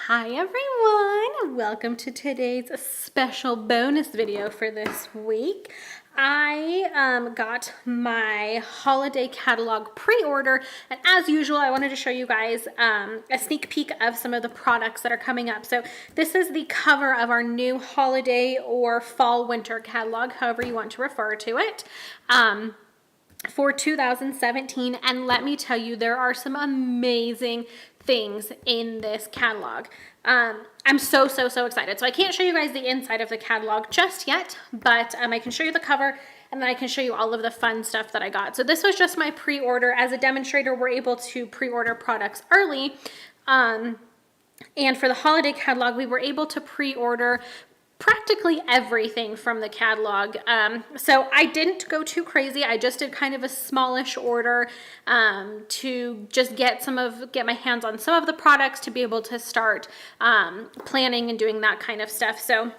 Hi everyone, welcome to today's special bonus video for this week. I got my holiday catalog pre-order, and as usual I wanted to show you guys a sneak peek of some of the products that are coming up. So this is the cover of our new holiday or fall winter catalog, however you want to refer to it, for 2017. And let me tell you, there are some amazing things in this catalog. I'm so excited. So I can't show you guys the inside of the catalog just yet, but I can show you the cover, and then I can show you all of the fun stuff that I got. So this was just my pre-order. As a demonstrator, we're able to pre-order products early. And for the holiday catalog, we were able to pre-order practically everything from the catalog. So I didn't go too crazy. I just did kind of a smallish order to just get my hands on some of the products to be able to start planning and doing that kind of stuff. So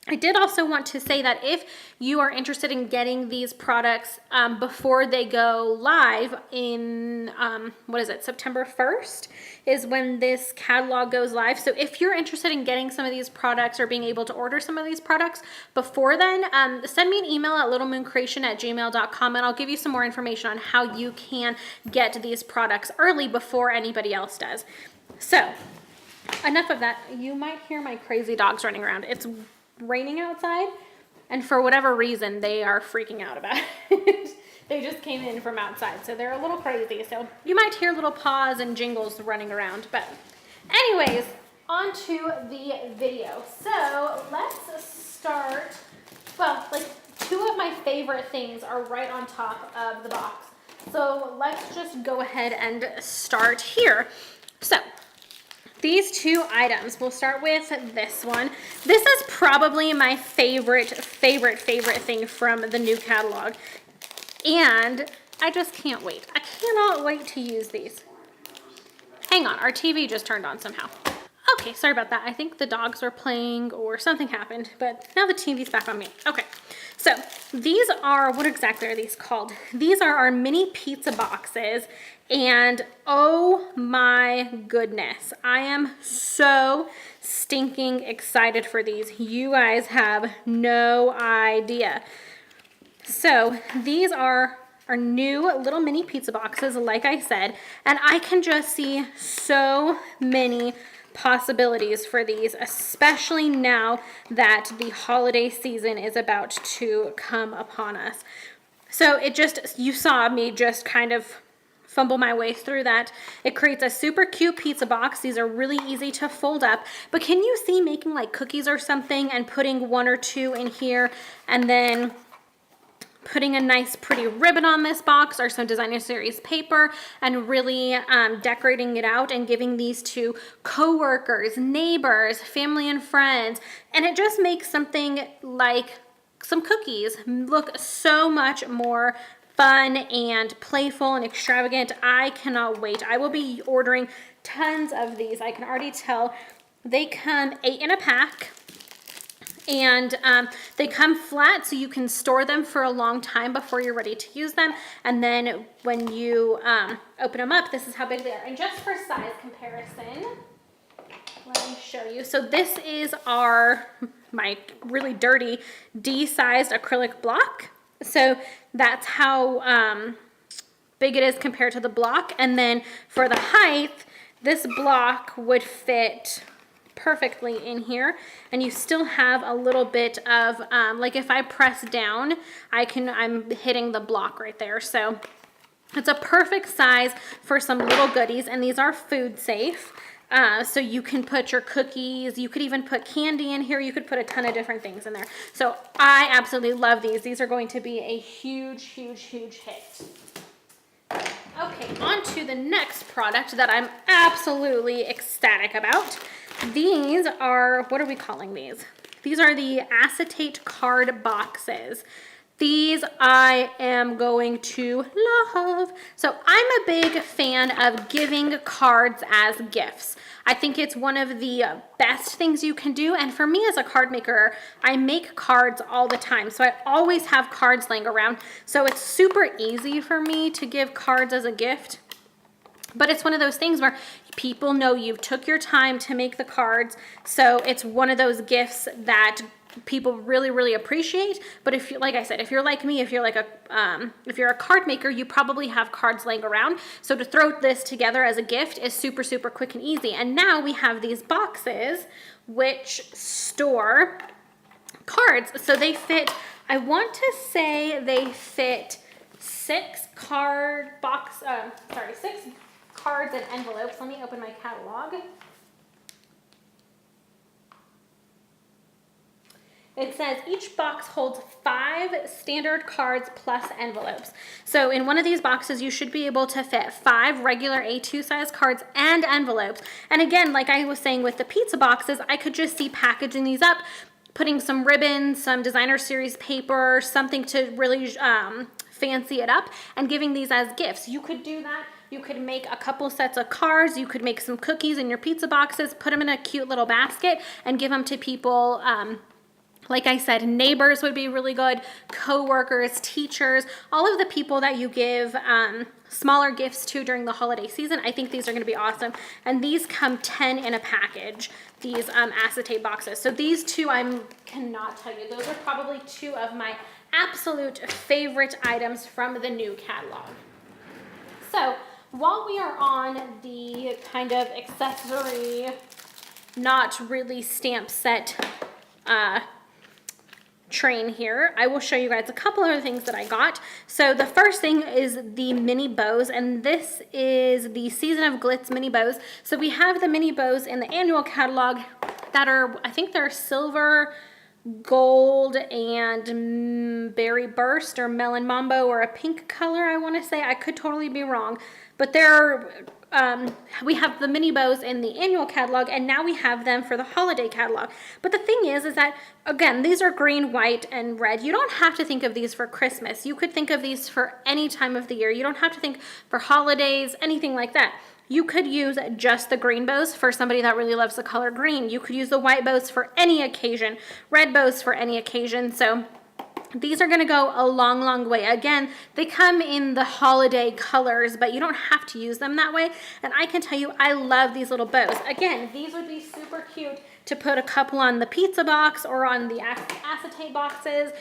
I did also want to say that if you are interested in getting these products before they go live in, September 1st is when this catalog goes live. So if you're interested in getting some of these products or being able to order some of these products before then, send me an email at littlemooncreation@gmail.com, and I'll give you some more information on how you can get these products early before anybody else does. So enough of that. You might hear my crazy dogs running around. It's raining outside, and for whatever reason they are freaking out about it. They just came in from outside, so they're a little crazy, so you might hear little paws and jingles running around. But anyways, on to the video. So let's start. Well, like, two of my favorite things are right on top of the box, so let's just go ahead and start here. So these two items, we'll start with this one. This is probably my favorite thing from the new catalog. And I just can't wait. I cannot wait to use these. Hang on, our TV just turned on somehow. Okay, sorry about that. I think the dogs were playing or something happened, but now the TV's back on me. Okay, so these are, what exactly are these called? These are our mini pizza boxes. And oh my goodness, I am so stinking excited for these. You guys have no idea. So these are our new little mini pizza boxes, like I said, and I can just see so many possibilities for these, especially now that the holiday season is about to come upon us. So you saw me just kind of fumble my way through that. It creates a super cute pizza box. These are really easy to fold up, but can you see making like cookies or something and putting one or two in here, and then putting a nice pretty ribbon on this box or some designer series paper, and really decorating it out and giving these to coworkers, neighbors, family and friends, and it just makes something like some cookies look so much more fun and playful and extravagant. I cannot wait. I will be ordering tons of these. I can already tell. They come 8 in a pack, and they come flat, so you can store them for a long time before you're ready to use them. And then when you open them up, this is how big they are. And just for size comparison, let me show you. So this is my really dirty D-sized acrylic block. So that's how big it is compared to the block. And then for the height, this block would fit perfectly in here, and you still have a little bit of like, if I press down, I'm hitting the block right there. So it's a perfect size for some little goodies, and these are food safe. So you can put your cookies, you could even put candy in here, you could put a ton of different things in there. So I absolutely love these. These are going to be a huge hit. Okay, on to the next product that I'm absolutely ecstatic about. These are, what are we calling these? These are the acetate card boxes. These I am going to love. So I'm a big fan of giving cards as gifts. I think it's one of the best things you can do. And for me as a card maker, I make cards all the time. So I always have cards laying around. So it's super easy for me to give cards as a gift. But it's one of those things where People know you took your time to make the cards, so it's one of those gifts that people really, really appreciate. But if you, like I said, if you're like me, if you're like a if you're a card maker, you probably have cards laying around. So to throw this together as a gift is super, super quick and easy. And now we have these boxes which store cards. So they fit, I want to say they fit 6 cards and envelopes. Let me open my catalog. It says each box holds 5 standard cards plus envelopes. So in one of these boxes, you should be able to fit 5 regular A2 size cards and envelopes. And again, like I was saying with the pizza boxes, I could just see packaging these up, putting some ribbons, some designer series paper, something to really fancy it up, and giving these as gifts. You could do that. You could make a couple sets of cards. You could make some cookies in your pizza boxes, put them in a cute little basket, and give them to people. Like I said, neighbors would be really good, co-workers, teachers, all of the people that you give smaller gifts to during the holiday season. I think these are gonna be awesome. And these come 10 in a package, these acetate boxes. So these two, I cannot tell you, those are probably 2 of my absolute favorite items from the new catalog. So while we are on the kind of accessory, not really stamp set train here, I will show you guys a couple other things that I got. So the first thing is the mini bows, and this is the Season of Glitz mini bows. So we have the mini bows in the annual catalog that are, I think they're silver, gold, and berry burst or melon mambo, or a pink color, I want to say. I could totally be wrong, but they're we have the mini bows in the annual catalog, and now we have them for the holiday catalog. But the thing is that, again, these are green, white, and red. You don't have to think of these for Christmas. You could think of these for any time of the year. You don't have to think for holidays, anything like that. You could use just the green bows for somebody that really loves the color green. You could use the white bows for any occasion, red bows for any occasion. So these are gonna go a long, long way. Again, they come in the holiday colors, but you don't have to use them that way. And I can tell you, I love these little bows. Again, these would be super cute to put a couple on the pizza box or on the acetate boxes.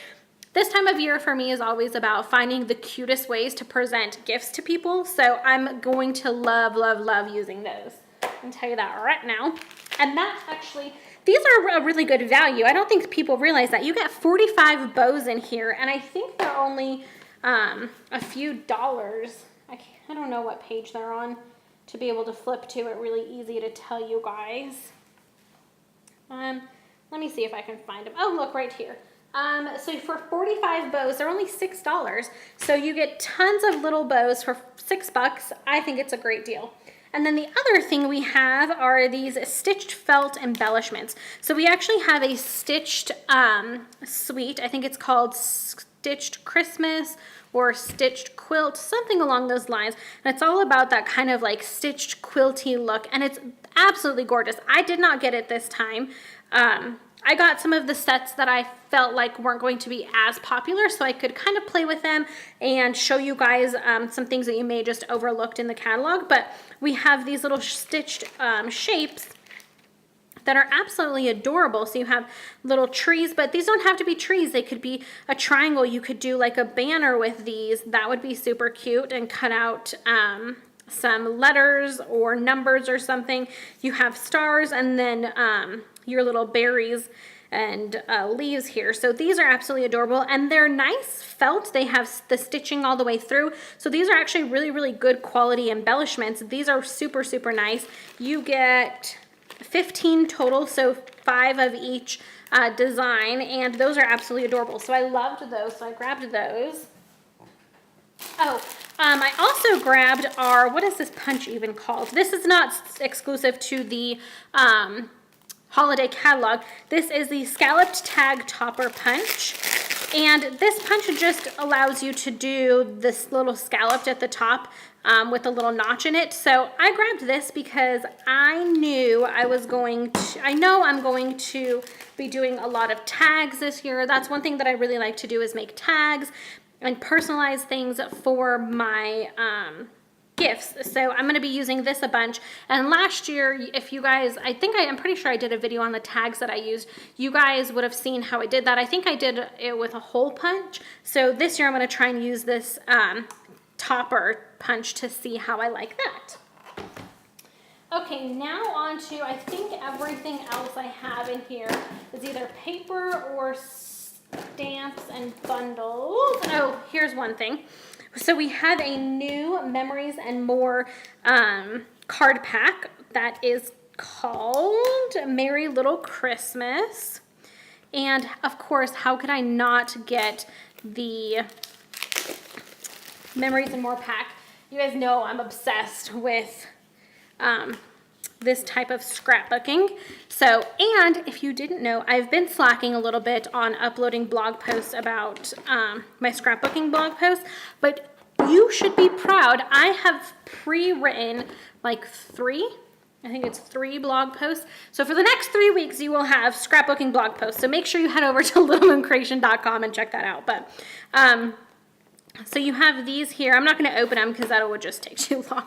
This time of year for me is always about finding the cutest ways to present gifts to people. So I'm going to love, love, love using those. I can tell you that right now. And that's actually, these are a really good value. I don't think people realize that. You get 45 bows in here, and I think they're only a few dollars. I don't know what page they're on to be able to flip to it really easy to tell you guys. Let me see if I can find them. Oh, look right here. So for 45 bows, they're only $6. So you get tons of little bows for $6. I think it's a great deal. And then the other thing we have are these stitched felt embellishments. So we actually have a stitched suite. I think it's called Stitched Christmas or Stitched Quilt, something along those lines. And it's all about that kind of like stitched quilty look. And it's absolutely gorgeous. I did not get it this time. I got some of the sets that I felt like weren't going to be as popular, so I could kind of play with them and show you guys some things that you may just overlooked in the catalog. But we have these little stitched shapes that are absolutely adorable. So you have little trees, but these don't have to be trees. They could be a triangle. You could do like a banner with these. That would be super cute, and cut out some letters or numbers or something. You have stars, and then your little berries and leaves here. So these are absolutely adorable, and they're nice felt. They have the stitching all the way through. So these are actually really, really good quality embellishments. These are super, super nice. You get 15 total, so 5 of each design, and those are absolutely adorable. So I loved those, so I grabbed those. Oh, I also grabbed our, what is this punch even called? This is not exclusive to the holiday catalog. This is the scalloped tag topper punch, and this punch just allows you to do this little scalloped at the top with a little notch in it. So I grabbed this because I knew I know I'm going to be doing a lot of tags this year. That's one thing that I really like to do, is make tags and personalize things for my gifts. So I'm going to be using this a bunch. And last year, if you guys, I'm pretty sure I did a video on the tags that I used. You guys would have seen how I did that. I think I did it with a hole punch. So this year I'm going to try and use this topper punch to see how I like that. Okay, now on to, I think everything else I have in here is either paper or stamps and bundles. Oh, here's one thing. So we have a new Memories and More card pack that is called Merry Little Christmas. And of course, how could I not get the Memories and More pack? You guys know I'm obsessed with this type of scrapbooking. So, and if you didn't know, I've been slacking a little bit on uploading blog posts about my scrapbooking blog posts, but you should be proud. I have pre-written like three blog posts. So for the next 3 weeks, you will have scrapbooking blog posts. So make sure you head over to littlemooncreation.com and check that out. But so you have these here. I'm not going to open them because that would just take too long.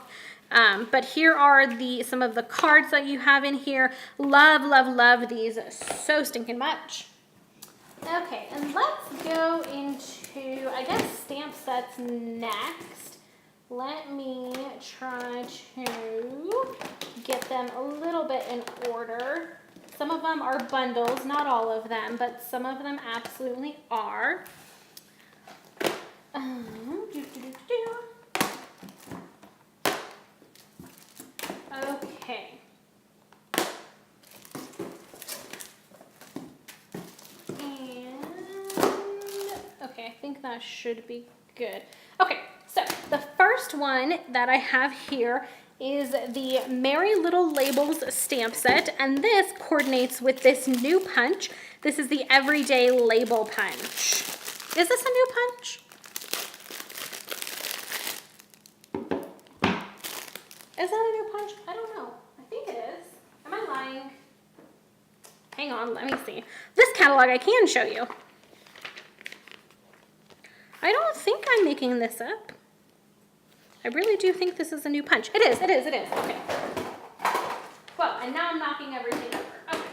But here are some of the cards that you have in here. Love, love, love these so stinking much. Okay, and let's go into, I guess, stamp sets next. Let me try to get them a little bit in order. Some of them are bundles, not all of them, but some of them absolutely are. Okay. And, okay, I think that should be good. Okay, so the first one that I have here is the Merry Little Labels stamp set, and this coordinates with this new punch. This is the Everyday Label Punch. Is this a new punch? Is that a new punch? I don't know. I think it is. Am I lying? Hang on, let me see. This catalog I can show you. I don't think I'm making this up. I really do think this is a new punch. It is, it is, it is. Okay. Well, and now I'm knocking everything over. Okay.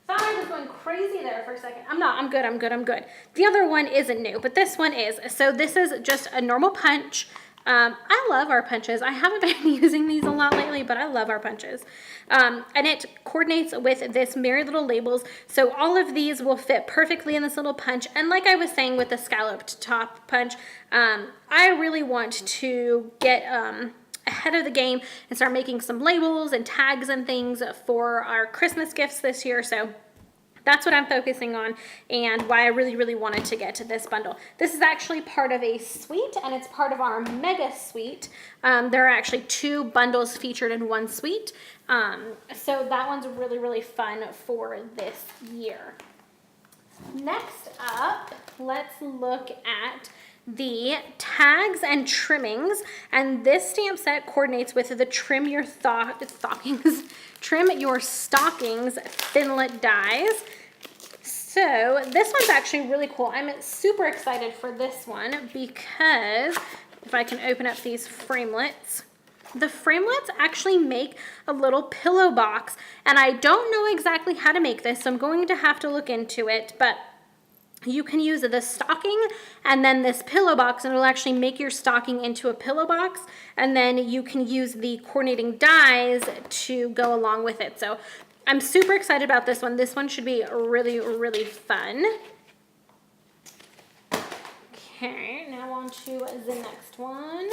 Thought I was going crazy there for a second. I'm not. I'm good. I'm good. I'm good. The other one isn't new, but this one is. So this is just a normal punch. I love our punches. I haven't been using these a lot lately, but I love our punches. And it coordinates with this Merry Little Labels. So all of these will fit perfectly in this little punch. And like I was saying with the scalloped top punch, I really want to get ahead of the game and start making some labels and tags and things for our Christmas gifts this year. So that's what I'm focusing on and why I really, really wanted to get to this bundle. This is actually part of a suite, and it's part of our mega suite. There are actually 2 bundles featured in one suite. So that one's really, really fun for this year. Next up, let's look at the tags and trimmings, and this stamp set coordinates with the Trim Your Stockings Thinlet dies. So this one's actually really cool. I'm super excited for this one because if I can open up these framelits, the framelits actually make a little pillow box, and I don't know exactly how to make this, so I'm going to have to look into it, but you can use the stocking and then this pillow box, and it'll actually make your stocking into a pillow box, and then you can use the coordinating dies to go along with it. So I'm super excited about this one. This one should be really, really fun. Okay, now on to the next one.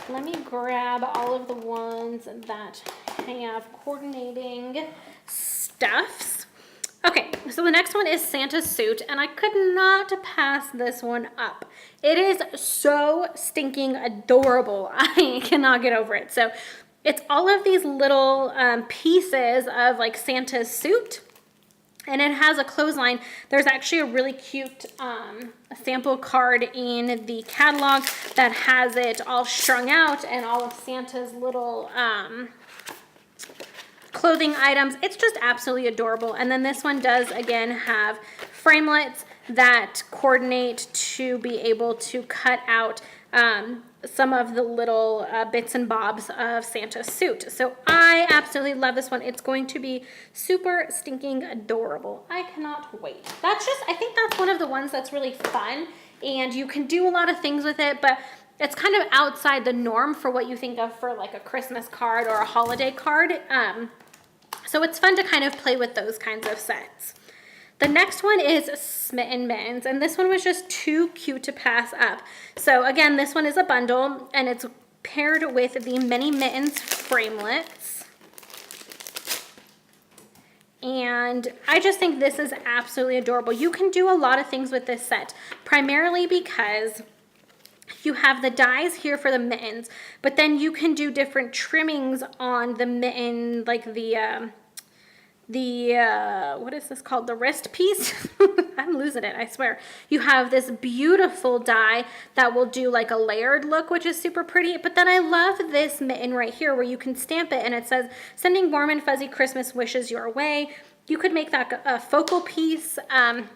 Let me grab all of the ones that have coordinating stuffs. Okay, so the next one is Santa's Suit, and I could not pass this one up. It is so stinking adorable. I cannot get over it. So it's all of these little pieces of like Santa's suit, and it has a clothesline. There's actually a really cute sample card in the catalog that has it all strung out and all of Santa's little clothing items. It's just absolutely adorable. And then this one does again have framelits that coordinate to be able to cut out some of the little bits and bobs of Santa's suit. So I absolutely love this one. It's going to be super stinking adorable. I cannot wait. I think that's one of the ones that's really fun, and you can do a lot of things with it, but it's kind of outside the norm for what you think of for like a Christmas card or a holiday card. So it's fun to kind of play with those kinds of sets. The next one is Smitten Mittens, and this one was just too cute to pass up. So again, this one is a bundle, and it's paired with the Mini Mittens framelets. And I just think this is absolutely adorable. You can do a lot of things with this set, primarily because you have the dies here for the mittens, but then you can do different trimmings on the mitten, like what is this called? The wrist piece? I'm losing it, I swear. You have this beautiful die that will do like a layered look, which is super pretty. But then I love this mitten right here where you can stamp it and it says, sending warm and fuzzy Christmas wishes your way. You could make that a focal piece.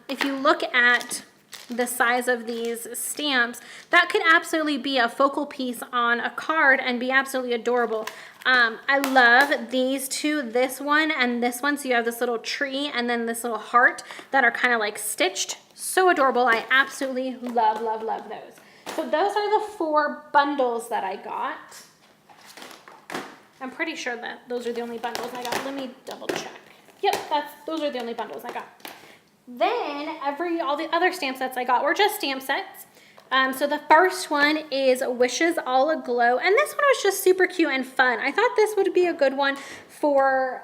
If you look at the size of these stamps, that could absolutely be a focal piece on a card and be absolutely adorable. I love these two, this one and this one. So you have this little tree and then this little heart that are kind of like stitched. So adorable. I absolutely love, love, love those. So those are the 4 bundles that I got. I'm pretty sure that those are the only bundles I got. Let me double check. Yep, those are the only bundles I got. Then all the other stamp sets I got were just stamp sets. So the first one is Wishes All Aglow, and this one was just super cute and fun. I thought this would be a good one for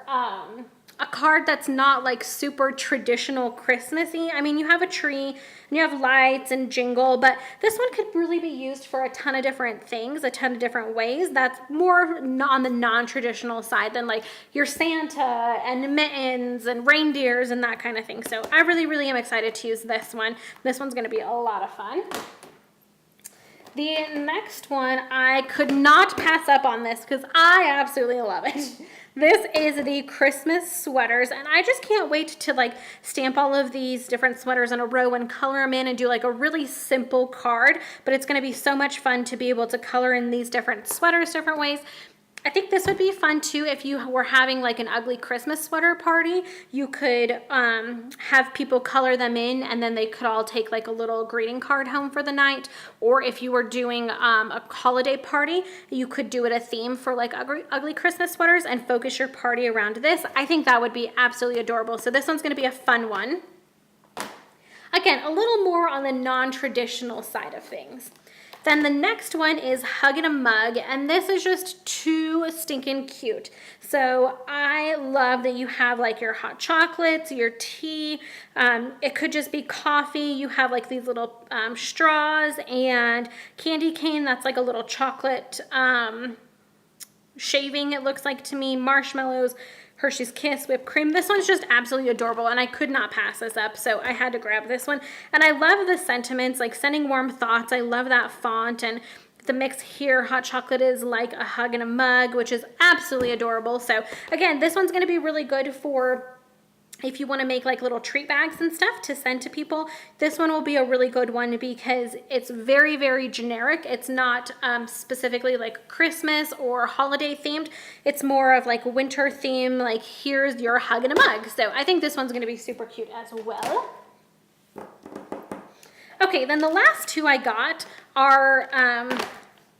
a card that's not like super traditional Christmassy. I mean, you have a tree and you have lights and jingle, but this one could really be used for a ton of different things, a ton of different ways. That's more on the non-traditional side than like your Santa and mittens and reindeers and that kind of thing. So I really, really am excited to use this one. This one's gonna be a lot of fun. The next one, I could not pass up on this because I absolutely love it. This is the Christmas sweaters, and I just can't wait to like stamp all of these different sweaters in a row and color them in and do like a really simple card, but it's gonna be so much fun to be able to color in these different sweaters different ways. I think this would be fun too if you were having like an ugly Christmas sweater party. You could have people color them in and then they could all take like a little greeting card home for the night. Or if you were doing a holiday party, you could do it a theme for like ugly Christmas sweaters and focus your party around this. I think that would be absolutely adorable. So this one's gonna be a fun one. Again, a little more on the non-traditional side of things. Then the next one is Hug in a Mug, and this is just too stinking cute. So I love that you have like your hot chocolates, your tea, it could just be coffee. You have like these little straws and candy cane that's like a little chocolate shaving, it looks like to me, marshmallows, Hershey's Kiss, whipped cream. This one's just absolutely adorable and I could not pass this up, so I had to grab this one. And I love the sentiments, like sending warm thoughts. I love that font, and the mix here, hot chocolate is like a hug in a mug, which is absolutely adorable. So again, this one's gonna be really good for if you want to make like little treat bags and stuff to send to people. This one will be a really good one because it's very, very generic. It's not specifically like Christmas or holiday themed. It's more of like winter theme, like here's your hug in a mug. So I think this one's going to be super cute as well. Okay, then the last two I got are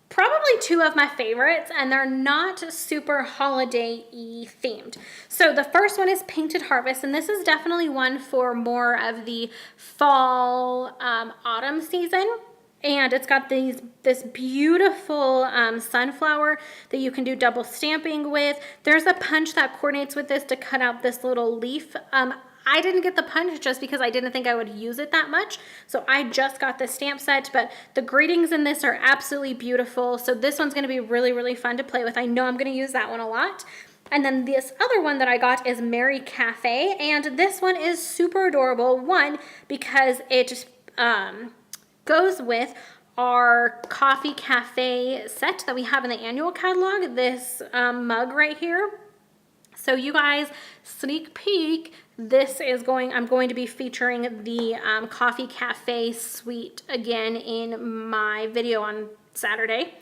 probably two of my favorites, and they're not super holiday-y themed. So the first one is Painted Harvest, and this is definitely one for more of the fall, autumn season. And it's got this beautiful sunflower that you can do double stamping with. There's a punch that coordinates with this to cut out this little leaf. I didn't get the punch just because I didn't think I would use it that much. So I just got the stamp set, but the greetings in this are absolutely beautiful. So this one's gonna be really, really fun to play with. I know I'm gonna use that one a lot. And then this other one that I got is Merry Cafe. And this one is super adorable. One, because it just goes with our coffee cafe set that we have in the annual catalog, this mug right here. So you guys, sneak peek, this is I'm going to be featuring the Coffee Cafe suite again in my video on Saturday,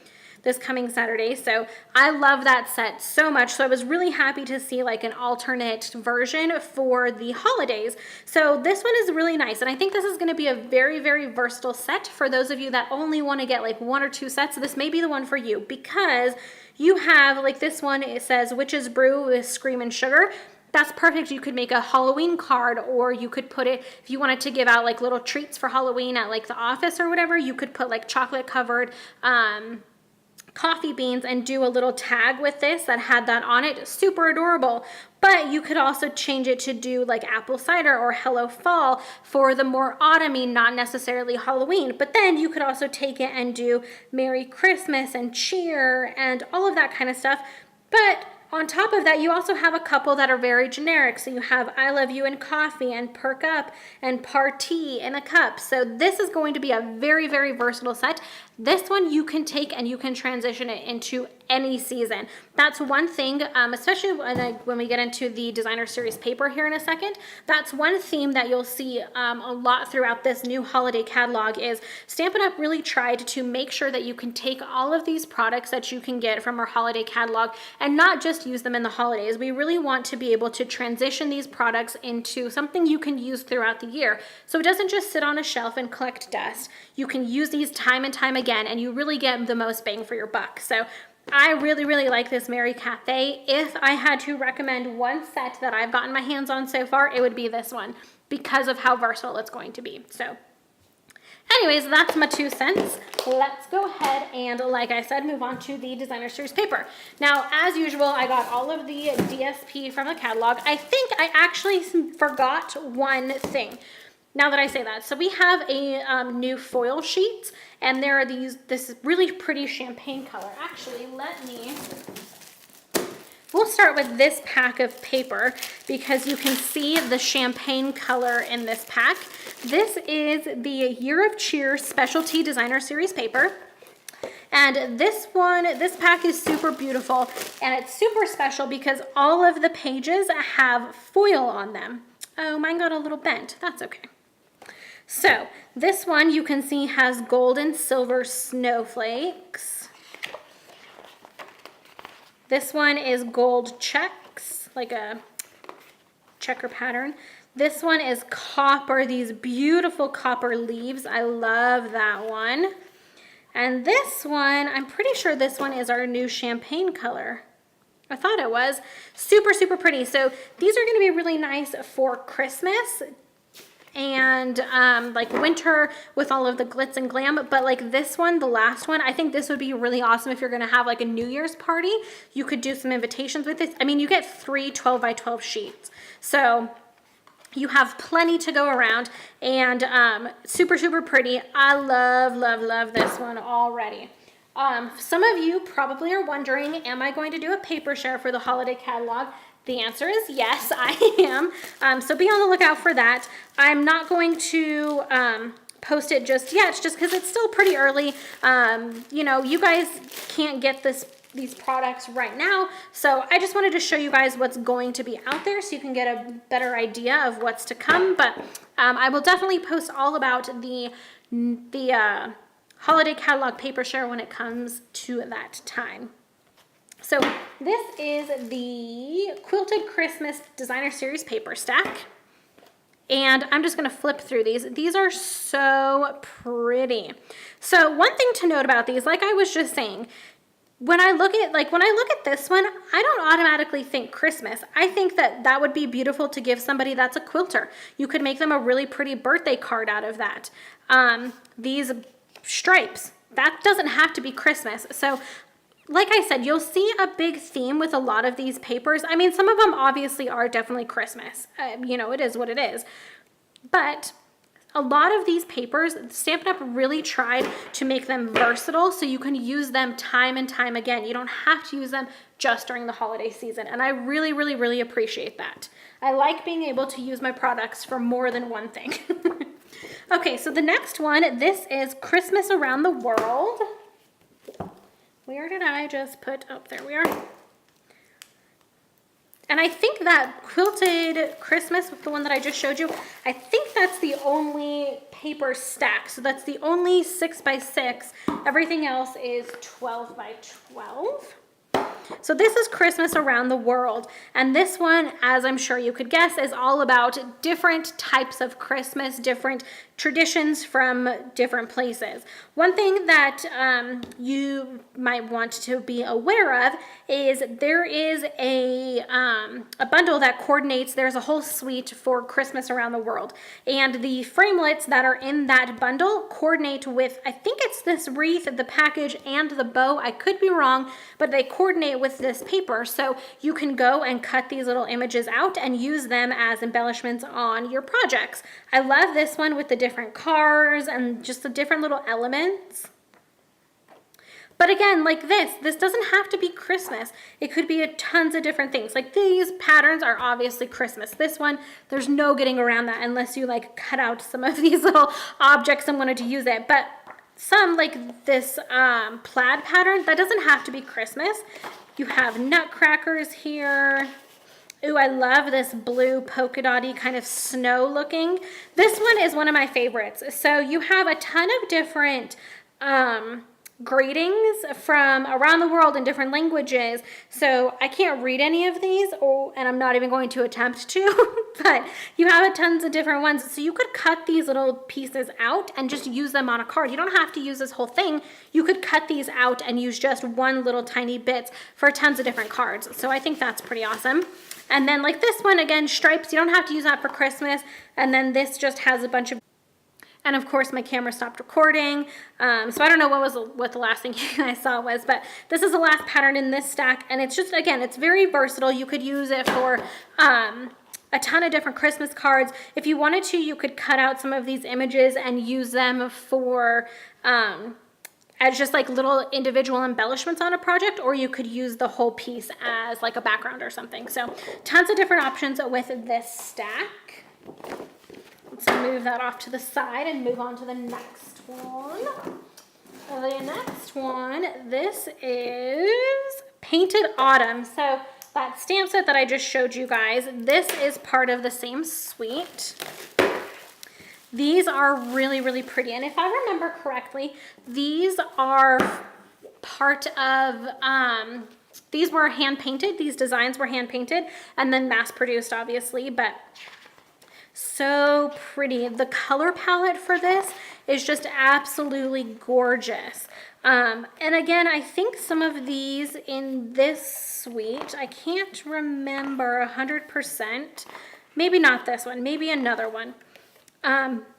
this coming Saturday. So I love that set so much. So I was really happy to see like an alternate version for the holidays. So this one is really nice. And I think this is going to be a very, very versatile set for those of you that only want to get like 1 or 2 sets. This may be the one for you because you have like this one, it says Witch's Brew with Screamin' Sugar. That's perfect. You could make a Halloween card, or you could put it, if you wanted to give out like little treats for Halloween at like the office or whatever, you could put like chocolate covered coffee beans and do a little tag with this that had that on it. Super adorable. But you could also change it to do like apple cider or Hello Fall for the more autumny, not necessarily Halloween. But then you could also take it and do Merry Christmas and cheer and all of that kind of stuff. But on top of that, you also have a couple that are very generic. So you have I Love You and Coffee and Perk Up and Party in a Cup. So this is going to be a very, very versatile set. This one you can take and you can transition it into any season. That's one thing, especially when we get into the designer series paper here in a second. That's one theme that you'll see a lot throughout this new holiday catalog is Stampin' Up! Really tried to make sure that you can take all of these products that you can get from our holiday catalog and not just use them in the holidays. We really want to be able to transition these products into something you can use throughout the year. So it doesn't just sit on a shelf and collect dust. You can use these time and time again, and you really get the most bang for your buck. So I really, really like this Merry Cafe. If I had to recommend one set that I've gotten my hands on so far, it would be this one because of how versatile it's going to be. So anyways, that's my 2 cents. Let's go ahead and, like I said, move on to the designer series paper. Now, as usual, I got all of the DSP from the catalog. I think I actually forgot one thing. Now that I say that, so we have a new foil sheet, and there are this really pretty champagne color. Actually, we'll start with this pack of paper because you can see the champagne color in this pack. This is the Year of Cheer Specialty Designer Series paper. And this pack is super beautiful, and it's super special because all of the pages have foil on them. Oh, mine got a little bent. That's okay. So this one you can see has gold and silver snowflakes. This one is gold checks, like a checker pattern. This one is copper, these beautiful copper leaves. I love that one. And this one, I'm pretty sure this one is our new champagne color. I thought it was. Super, super pretty. So these are going to be really nice for Christmas and like winter with all of the glitz and glam. But like this one, the last one, I think this would be really awesome if you're going to have like a New Year's party. You could do some invitations with this. I mean, you get 3 12 by 12 sheets. So you have plenty to go around, and super, super pretty. I love, love, love this one already. Some of you probably are wondering, am I going to do a paper share for the holiday catalog? The answer is yes, I am. So be on the lookout for that. I'm not going to post it just yet, just because it's still pretty early. You know, you guys can't get these products right now. So I just wanted to show you guys what's going to be out there so you can get a better idea of what's to come. But I will definitely post all about the holiday catalog paper share when it comes to that time. So this is the Quilted Christmas Designer Series paper stack. And I'm just going to flip through these. These are so pretty. So one thing to note about these, like I was just saying, when I look at this one, I don't automatically think Christmas. I think that would be beautiful to give somebody that's a quilter. You could make them a really pretty birthday card out of that. These stripes, that doesn't have to be Christmas. So like I said, you'll see a big theme with a lot of these papers. I mean, some of them obviously are definitely Christmas. You know, it is what it is. But a lot of these papers, Stampin' Up! Really tried to make them versatile so you can use them time and time again. You don't have to use them just during the holiday season. And I really, really, really appreciate that. I like being able to use my products for more than one thing. Okay, so the next one, this is Christmas Around the World. Where did I just put, oh, there we are. And I think that Quilted Christmas, the one that I just showed you, I think that's the only paper stack. So that's the only 6 by 6. Everything else is 12 by 12. So this is Christmas Around the World, and this one, as I'm sure you could guess, is all about different types of Christmas, different traditions from different places. One thing that you might want to be aware of is there is a bundle that coordinates, there's a whole suite for Christmas Around the World, and the framelits that are in that bundle coordinate with, I think it's this wreath, the package, and the bow. I could be wrong, but they coordinate with this paper, so you can go and cut these little images out and use them as embellishments on your projects. I love this one with the different cars and just the different little elements. But again, like this doesn't have to be Christmas. It could be tons of different things. Like these patterns are obviously Christmas. This one, there's no getting around that unless you like cut out some of these little objects and wanted to use it. But some, like this plaid pattern, that doesn't have to be Christmas. You have nutcrackers here. Ooh, I love this blue polka dotty kind of snow looking. This one is one of my favorites. So you have a ton of different greetings from around the world in different languages. So I can't read any of these, and I'm not even going to attempt to, but you have tons of different ones. So you could cut these little pieces out and just use them on a card. You don't have to use this whole thing. You could cut these out and use just one little tiny bit for tons of different cards. So I think that's pretty awesome. And then like this one, again, stripes, you don't have to use that for Christmas. And then this just has a bunch of, and of course my camera stopped recording. So I don't know what the last thing you guys saw was, but this is the last pattern in this stack. And it's just, again, it's very versatile. You could use it for a ton of different Christmas cards. If you wanted to, you could cut out some of these images and use them for, as just like little individual embellishments on a project, or you could use the whole piece as like a background or something. So tons of different options with this stack. Let's move that off to the side and move on to the next one. The next one, this is Painted Autumn. So that stamp set that I just showed you guys, this is part of the same suite. These are really, really pretty. And if I remember correctly, these are part of, these were hand painted. These designs were hand painted and then mass produced, obviously, but so pretty. The color palette for this is just absolutely gorgeous. And again, I think some of these in this suite, I can't remember 100%, maybe not this one, maybe another one.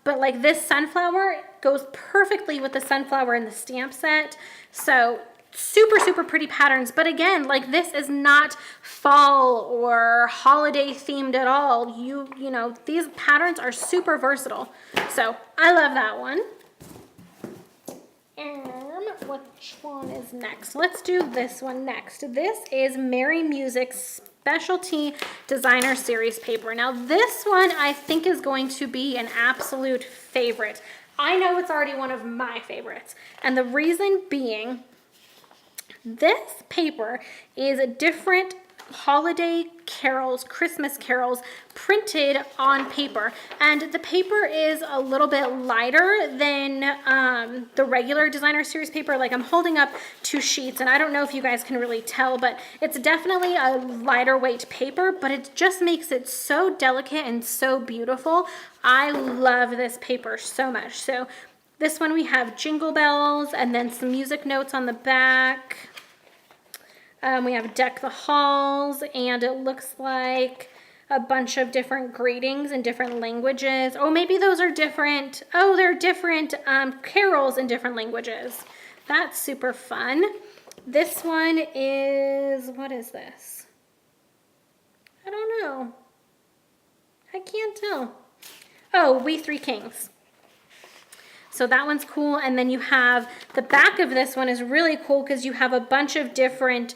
But like this sunflower goes perfectly with the sunflower in the stamp set. So super, super pretty patterns. But again, like this is not fall or holiday themed at all. You know, these patterns are super versatile. So I love that one. And which one is next? Let's do this one next. This is Merry Music's Specialty Designer Series paper. Now this one I think is going to be an absolute favorite. I know it's already one of my favorites. And the reason being, this paper is a different holiday carols, Christmas carols printed on paper. And the paper is a little bit lighter than the regular designer series paper. Like I'm holding up 2 sheets and I don't know if you guys can really tell, but it's definitely a lighter weight paper, but it just makes it so delicate and so beautiful. I love this paper so much. So this one we have jingle bells and then some music notes on the back. We have Deck the Halls, and it looks like a bunch of different greetings in different languages. Oh, maybe those are different. Oh, they're different carols in different languages. That's super fun. This one is, what is this? I don't know. I can't tell. Oh, We Three Kings. So that one's cool. And then you have the back of this one is really cool because you have a bunch of different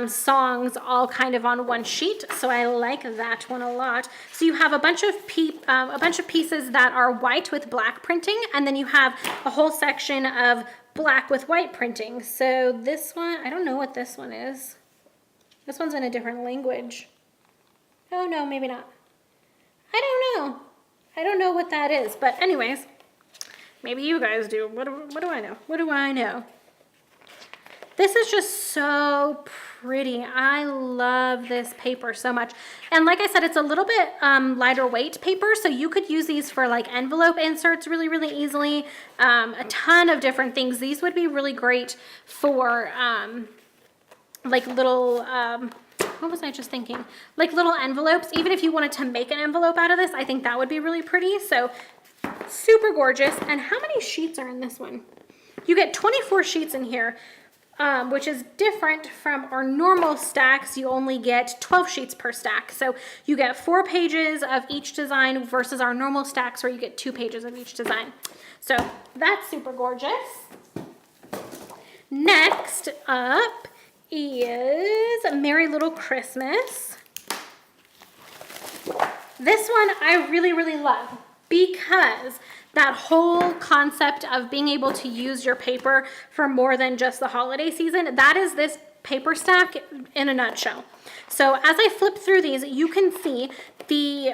songs all kind of on one sheet. So I like that one a lot. So you have a bunch of pieces that are white with black printing, and then you have a whole section of black with white printing. So this one, I don't know what this one is. This one's in a different language. Oh no, maybe not. I don't know. I don't know what that is, but anyways, maybe you guys do. What do I know? What do I know? This is just so pretty. I love this paper so much. And like I said, it's a little bit lighter weight paper, so you could use these for like envelope inserts really, really easily. A ton of different things. These would be really great for like little, what was I just thinking? Like little envelopes. Even if you wanted to make an envelope out of this, I think that would be really pretty. So super gorgeous. And how many sheets are in this one? You get 24 sheets in here. Which is different from our normal stacks. You only get 12 sheets per stack. So you get 4 pages of each design versus our normal stacks where you get 2 pages of each design. So that's super gorgeous. Next up is Merry Little Christmas. This one I really, really love because that whole concept of being able to use your paper for more than just the holiday season, that is this paper stack in a nutshell. So as I flip through these, you can see the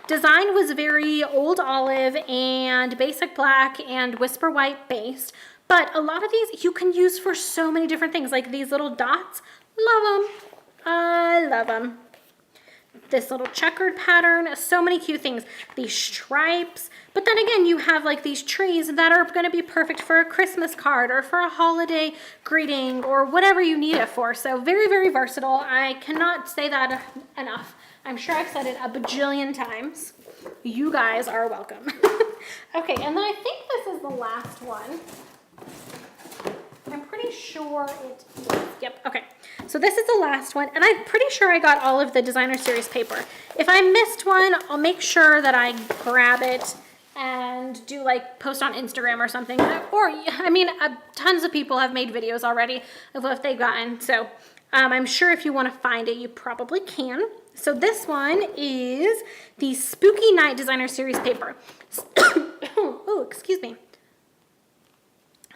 design was very old olive and basic black and whisper white based, but a lot of these you can use for so many different things, like these little dots. Love them. I love them. This little checkered pattern, so many cute things. These stripes, but then again, you have like these trees that are going to be perfect for a Christmas card or for a holiday greeting or whatever you need it for. So very, very versatile. I cannot say that enough. I'm sure I've said it a bajillion times. You guys are welcome. Okay, and then I think this is the last one. I'm pretty sure it is. Yep, okay. So this is the last one, and I'm pretty sure I got all of the designer series paper. If I missed one, I'll make sure that I grab it and do like post on Instagram or something. Or, I mean, tons of people have made videos already of what they've gotten. So I'm sure if you want to find it, you probably can. So this one is the Spooky Night designer series paper. Oh, excuse me.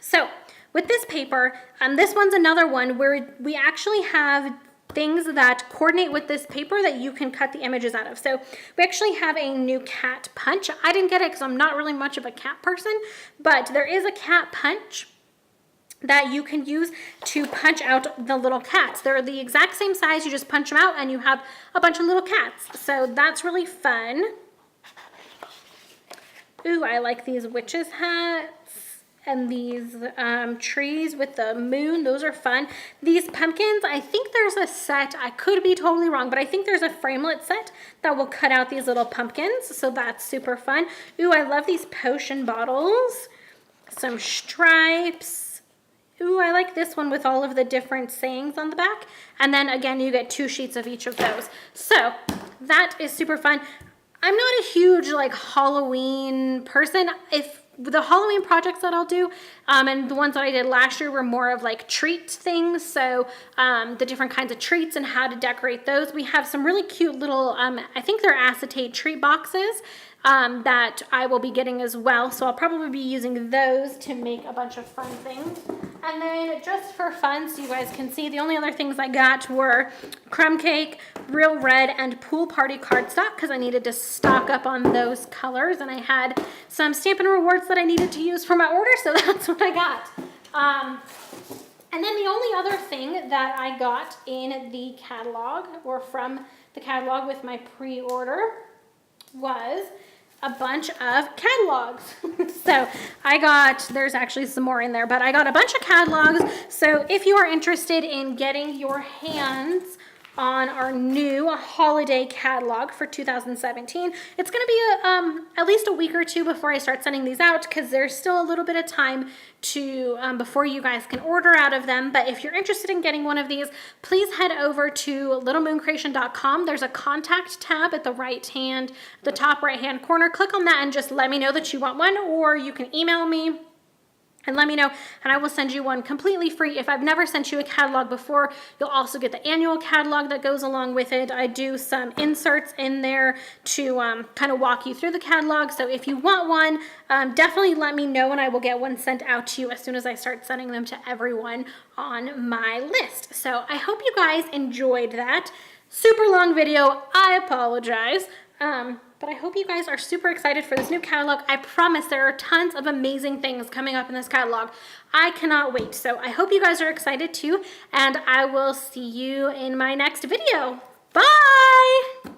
So with this paper, this one's another one where we actually have things that coordinate with this paper that you can cut the images out of. So we actually have a new cat punch. I didn't get it because I'm not really much of a cat person, but there is a cat punch that you can use to punch out the little cats. They're the exact same size. You just punch them out and you have a bunch of little cats. So that's really fun. Ooh, I like these witches hats. And these trees with the moon, those are fun. These pumpkins, I think there's a set, I could be totally wrong, but I think there's a framelit set that will cut out these little pumpkins, so that's super fun. Ooh, I love these potion bottles. Some stripes. Ooh, I like this one with all of the different sayings on the back. And then again, you get 2 sheets of each of those. So that is super fun. I'm not a huge like Halloween person. If the Halloween projects that I'll do and the ones that I did last year were more of like treat things, so the different kinds of treats and how to decorate those. We have some really cute little I think they're acetate treat boxes that I will be getting as well, so I'll probably be using those to make a bunch of fun things. And then just for fun, so you guys can see, the only other things I got were crumb cake, real red, and pool party cardstock because I needed to stock up on those colors, and I had some Stampin' Rewards that I needed to use for my order, so that's what I got. And then the only other thing that I got in the catalog, or from the catalog with my pre-order, was a bunch of catalogs. So I got, there's actually some more in there, but I got a bunch of catalogs. So if you are interested in getting your hands on our new holiday catalog for 2017, it's going to be at least a week or two before I start sending these out because there's still a little bit of time to before you guys can order out of them. But if you're interested in getting one of these, please head over to littlemooncreation.com. There's a contact tab at the top right hand corner. Click on that and just let me know that you want one, or you can email me and let me know, and I will send you one completely free. If I've never sent you a catalog before, you'll also get the annual catalog that goes along with it. I do some inserts in there to kind of walk you through the catalog. So if you want one, definitely let me know, and I will get one sent out to you as soon as I start sending them to everyone on my list. So I hope you guys enjoyed that. Super long video, I apologize. But I hope you guys are super excited for this new catalog. I promise there are tons of amazing things coming up in this catalog. I cannot wait. So I hope you guys are excited too, and I will see you in my next video. Bye!